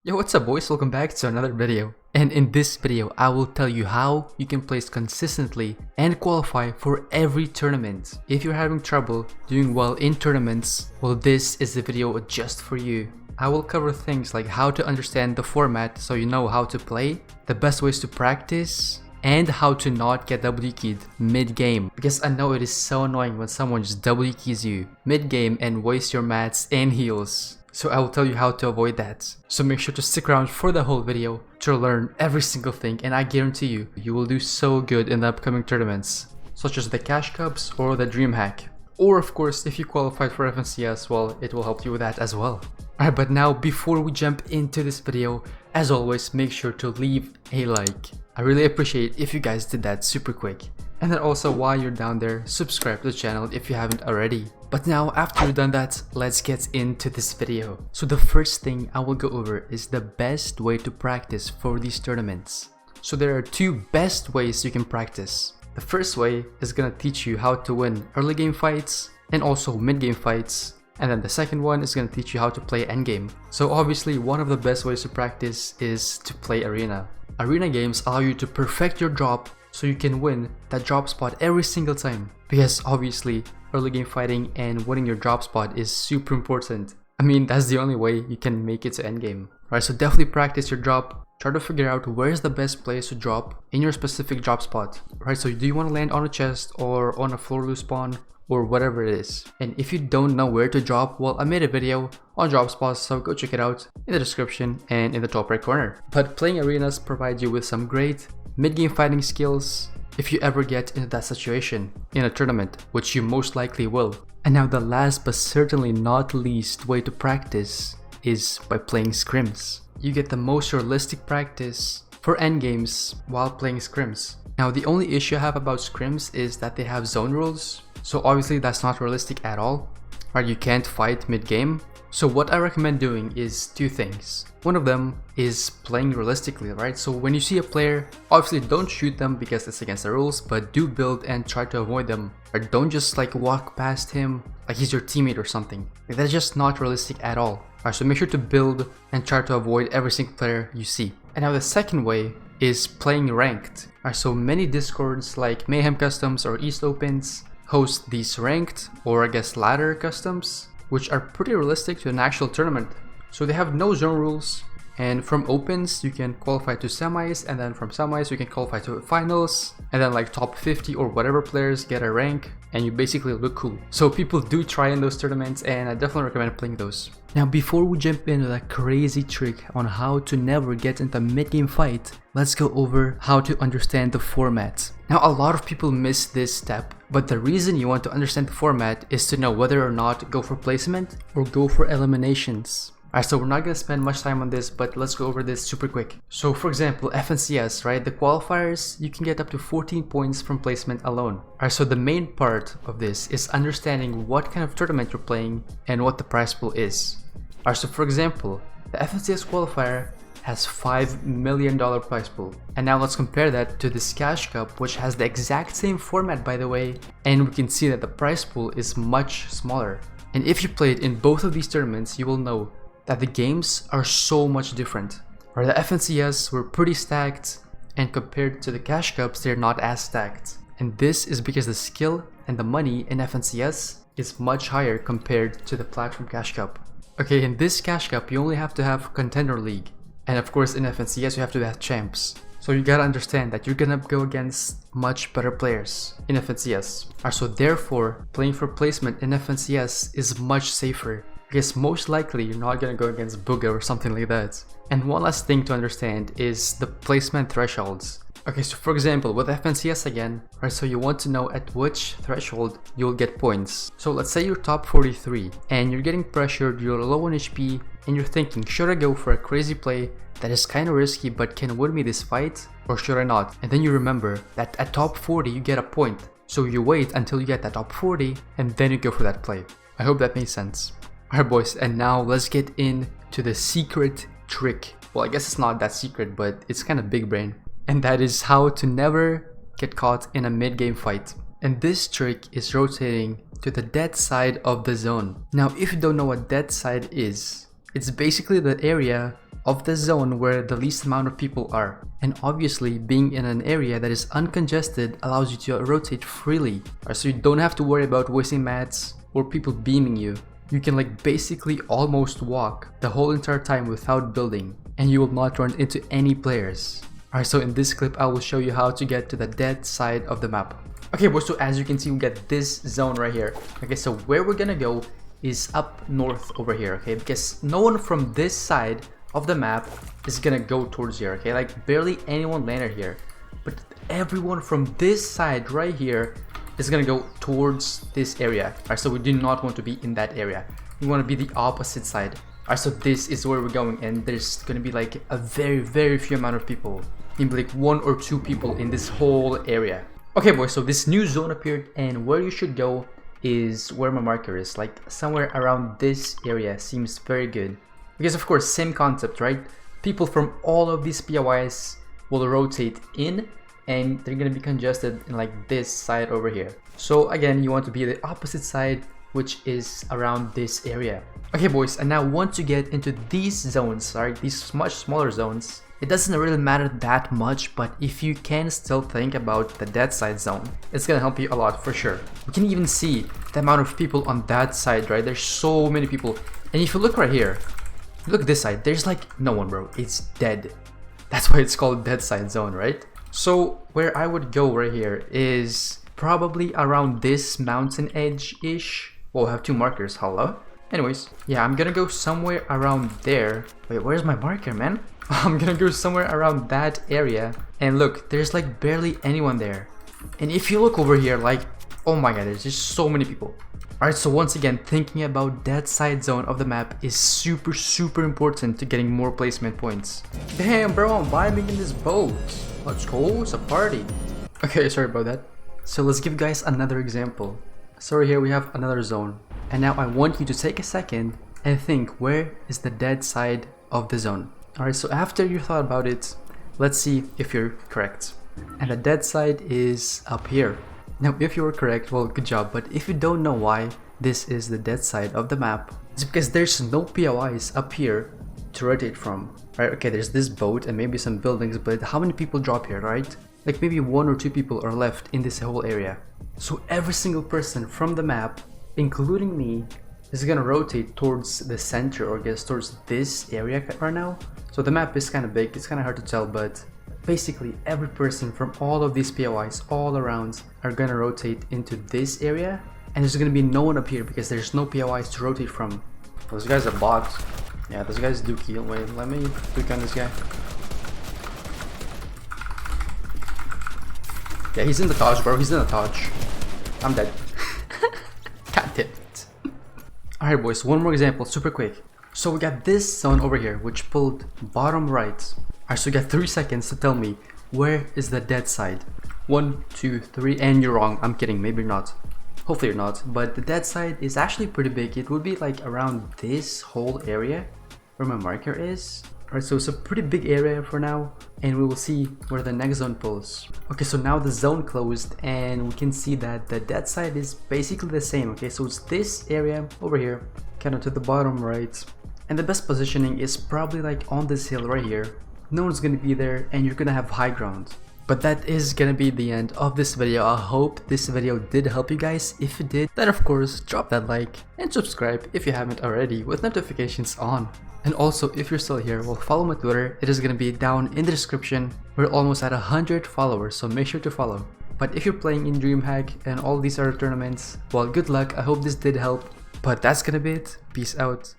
Yo, what's up boys, welcome back to another video. And in this video, I will tell you how you can place consistently and qualify for every tournament. If you're having trouble doing well in tournaments, well, this is the video just for you. I will cover things like how to understand the format so you know how to play, the best ways to practice, and how to not get W keyed mid-game. Because I know it is so annoying when someone just W keys you mid-game and wastes your mats and heals. So I will tell you how to avoid that. So make sure to stick around for the whole video to learn every single thing, and I guarantee you, you will do so good in the upcoming tournaments, such as the Cash Cups or the Dream Hack. Or of course, if you qualified for FNCS, well, it will help you with that as well. Alright, but now before we jump into this video, as always, make sure to leave a like. I really appreciate if you guys did that super quick. And then also, while you're down there, subscribe to the channel if you haven't already. But now, after you've done that, let's get into this video. So the first thing I will go over is the best way to practice for these tournaments. So there are two best ways you can practice. The first way is gonna teach you how to win early game fights and also mid game fights. And then the second one is gonna teach you how to play endgame. So obviously, one of the best ways to practice is to play arena. Arena games allow you to perfect your drop so you can win that drop spot every single time. Because obviously, early game fighting and winning your drop spot is super important. I mean, that's the only way you can make it to endgame. Right, so definitely practice your drop. Try to figure out where's the best place to drop in your specific drop spot. Right, so do you want to land on a chest or on a floor loose spawn or whatever it is? And if you don't know where to drop, well, I made a video on drop spots, so go check it out in the description and in the top right corner. But playing arenas provides you with some great mid-game fighting skills if you ever get into that situation in a tournament, which you most likely will. And now the last but certainly not least way to practice is by playing scrims. You get the most realistic practice for endgames while playing scrims. Now the only issue I have about scrims is that they have zone rules, so obviously that's not realistic at all. Right, you can't fight mid-game. So what I recommend doing is two things. One of them is playing realistically, right? So when you see a player, obviously don't shoot them because it's against the rules, but do build and try to avoid them. Or don't just like walk past him like he's your teammate or something. Like, that's just not realistic at all. Alright, so make sure to build and try to avoid every single player you see. And now the second way is playing ranked. Alright, so many discords like Mayhem Customs or East Opens host these ranked, or I guess ladder customs, which are pretty realistic to an actual tournament. So they have no zone rules, and from opens you can qualify to semis, and then from semis you can qualify to finals, and then like top 50 or whatever players get a rank, and you basically look cool. So people do try in those tournaments, and I definitely recommend playing those. Now before we jump into that crazy trick on how to never get into a mid-game fight, let's go over how to understand the format. Now a lot of people miss this step, but the reason you want to understand the format is to know whether or not go for placement or go for eliminations. Alright, so we're not going to spend much time on this, but let's go over this super quick. So for example, FNCS, right, the qualifiers, you can get up to 14 points from placement alone. Alright, so the main part of this is understanding what kind of tournament you're playing and what the prize pool is. Alright, so for example, the FNCS qualifier has $5 million prize pool. And now let's compare that to this Cash Cup, which has the exact same format, by the way, and we can see that the prize pool is much smaller. And if you played in both of these tournaments, you will know that the games are so much different. Or the FNCS were pretty stacked, and compared to the Cash Cups, they're not as stacked. And this is because the skill and the money in FNCS is much higher compared to the Platform Cash Cup. Okay, in this Cash Cup, you only have to have Contender League. And of course in FNCS, you have to have Champs. So you gotta understand that you're gonna go against much better players in FNCS. So therefore, playing for placement in FNCS is much safer, because most likely you're not gonna go against Booga or something like that. And one last thing to understand is the placement thresholds. Okay, so for example, with FNCS again, right, so you want to know at which threshold you'll get points. So let's say you're top 43 and you're getting pressured, you're low on HP, and you're thinking, should I go for a crazy play that is kind of risky but can win me this fight, or should I not? And then you remember that at top 40 you get a point. So you wait until you get that top 40 and then you go for that play. I hope that makes sense. Alright boys, and now let's get into the secret trick. Well, I guess it's not that secret, but it's kind of big brain. And that is how to never get caught in a mid-game fight. And this trick is rotating to the dead side of the zone. Now, if you don't know what dead side is, it's basically the area of the zone where the least amount of people are. And obviously, being in an area that is uncongested allows you to rotate freely. So you don't have to worry about wasting mats or people beaming you. You can like basically almost walk the whole entire time without building, and you will not run into any players. Alright, so in this clip I will show you how to get to the dead side of the map. Okay boys, so as you can see we get this zone right here. Okay, so where we're gonna go is up north over here, okay, because no one from this side of the map is gonna go towards here, okay, like barely anyone landed here, but everyone from this side right here is gonna go towards this area. Alright, so we do not want to be in that area. We want to be the opposite side. Alright, so this is where we're going, and there's gonna be like a very few amount of people, maybe like 1 or 2 people in this whole area. Okay boys, so this new zone appeared, and where you should go is where my marker is, like somewhere around this area seems very good. Because of course, same concept, right? People from all of these POIs will rotate in, and they're gonna be congested in like this side over here. So again, you want to be the opposite side, which is around this area. Okay boys, and now once you get into these zones, right, these much smaller zones, it doesn't really matter that much, but if you can still think about the dead side zone, it's gonna help you a lot for sure. You can even see the amount of people on that side, right? There's so many people. And if you look right here, look this side, there's like no one, bro. It's dead. That's why it's called dead side zone, right? So where I would go right here is probably around this mountain edge-ish. We'll have 2 markers, hello? Anyways, yeah, I'm gonna go somewhere around there. Wait, where's my marker, man? I'm gonna go somewhere around that area. And look, there's like barely anyone there. And if you look over here, like, oh my god, there's just so many people. Alright, so once again, thinking about that side zone of the map is super important to getting more placement points. Damn bro, I'm vibing in this boat. Let's go, it's a party. Okay, sorry about that. So let's give guys another example. So here we have another zone. And now I want you to take a second and think, where is the dead side of the zone? Alright, so after you thought about it, let's see if you're correct. And the dead side is up here. Now if you were correct, well, good job, but if you don't know why this is the dead side of the map, it's because there's no POIs up here to rotate from. Right, okay, there's this boat and maybe some buildings, but how many people drop here, right? Like maybe 1 or 2 people are left in this whole area. So every single person from the map, including me, is gonna rotate towards the center, or I guess towards this area right now. So the map is kind of big, it's kind of hard to tell, but basically every person from all of these POIs all around are gonna rotate into this area, and there's gonna be no one up here because there's no POIs to rotate from. Those guys are bots. Yeah, those guys do kill. Wait, let me click on this guy. Yeah, he's in the Taj, bro. He's in the Taj. I'm dead. God damn it. Alright boys, one more example, super quick. So we got this zone over here, which pulled bottom right. Alright, so you got 3 seconds to tell me, where is the dead side? 1, 2, 3, and you're wrong. I'm kidding, maybe you're not. Hopefully you're not. But the dead side is actually pretty big. It would be like around this whole area where my marker is. Alright, so it's a pretty big area for now, and we will see where the next zone pulls. Okay, so now the zone closed, and we can see that the dead side is basically the same. Okay, so it's this area over here, kind of to the bottom right, and the best positioning is probably like on this hill right here. No one's gonna be there, and you're gonna have high ground. But that is gonna be the end of this video. I hope this video did help you guys. If it did, then of course drop that like and subscribe if you haven't already, with notifications on. And also, if you're still here, well, follow my Twitter. It is gonna be down in the description. We're almost at 100 followers, so make sure to follow. But if you're playing in DreamHack and all these other tournaments, well, good luck. I hope this did help. But that's gonna be it. Peace out.